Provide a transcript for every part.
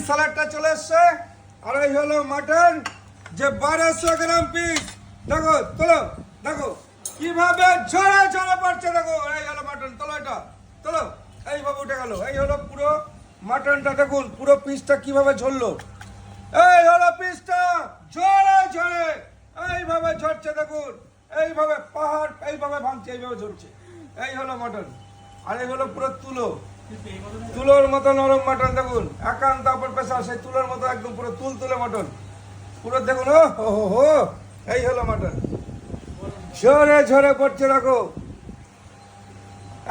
স্যালাডটা চলে এসছে। আর এই হলো মাটন, যে 1200 গ্রাম পিস। দেখো তোলো, দেখো কিভাবে ঝরে ঝরে পড়ছে। দেখো এই হলো মাটন, তোলো এটা, তোলো। এইভাবে উঠে গেল। এই হলো পুরো মাটনটা, দেখুন পুরো পিসটা কিভাবে ঝরলো। এই হলো পিসটা, ঝরে ঝরে এইভাবে ঝরছে। দেখুন এইভাবে পাহাড় এইভাবে ভাঙছে, এইভাবে ঝরছে। এই হলো মাটন। আর এই হলো পুরো তুলোর মতো নরম মাটন। দেখুন একান্ত আপন পেশা, সেই তুলোর মতো একদম পুরো তুলে মাটন পুরো। দেখুন ও হো, এই হলো মাটন, ঝরে ঝরে পড়ছে। দেখো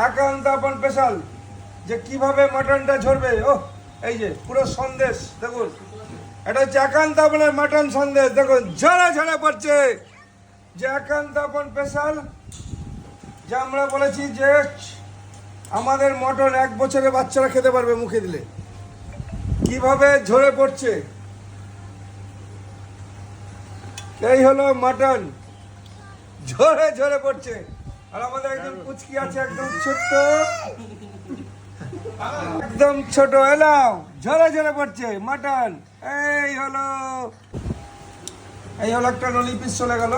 একান্ত আপন স্পেশাল, যে কিভাবে মাটনটা ঝরবে। ও এই যে পুরো সন্দেশ, দেখুন এটা হচ্ছে একান্ত আপনের মাটন সন্দেশ। দেখুন ঝরে ঝরে পড়ছে, যে একান্ত আপন স্পেশাল, যে আমরা বলেছি যে আমাদের মটন 1 বছরের বাচ্চারা খেতে পারবে মুখে দিলে। কিভাবে ঝরে পড়ছে, এই হলো মাটন, ঝরে ঝরে পড়ছে। আর আমাদের একজন পুচকি আছে, একদম ছোট্ট, একদম ছোট, এলাও ঝরে ঝরে পড়ছে মাটন। এই হলো একটা নলি পিস চলে গেল।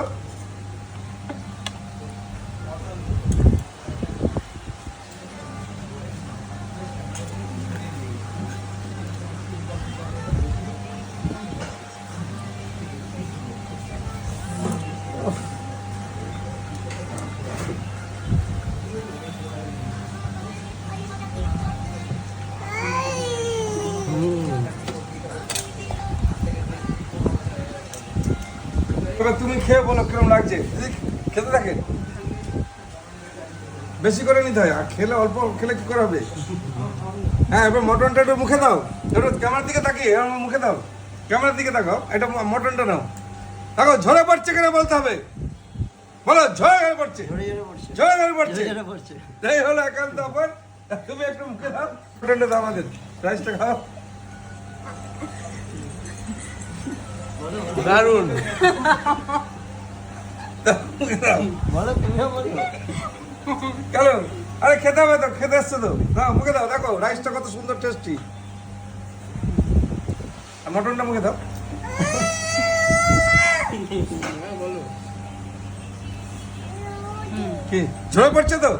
তুমি খেয়ে বলো কিরকম লাগছে, খেতে থাকেন। বেশি করে নিতে হয়, আর খেলে অল্প খেলে কি করে হবে। হ্যাঁ এবার মটনটা একটু মুখে দাও, একটু ক্যামেরার দিকে তাকিয়ে আমার মুখে দাও, ক্যামেরার দিকে তাকাও। এটা মটনটা নাও, দেখো ঝরে পড়ছে কিনা বলতে হবে। বলো ঝরে ঝরে পড়ছে, ঝরে ঝরে পড়ছে। এই হলো একান্ত আপন। তুমি একটু মুখে দাও, মটনটা দাও, আমাদের রাইসটা খাও। দারুন, কেন? আরে খেতে হবে তো, খেতে আসছে তো, দাও মুখে দাও। দেখো রাইসটা কত সুন্দর টেস্টি। মটনটা মুখে দাও। কি ঝরে পড়ছে তো?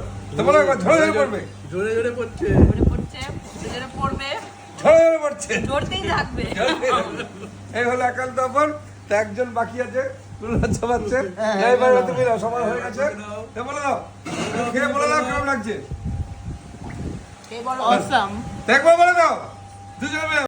বলো একবার, ঝরে ঝরে পড়বে, ঝরে ঝরে পড়ছে, ঝরে ঝরে পড়ছে। এই হলো একান্ত আপন। তা একজন বাকি আছে, লজ্জা পাচ্ছে। এইবার তুমি দাও, সময় হয়ে গেছে। বলে দাও, খেয়ে বলে দাও কেমন লাগছে। দেখবো বলে দাও দুজনে।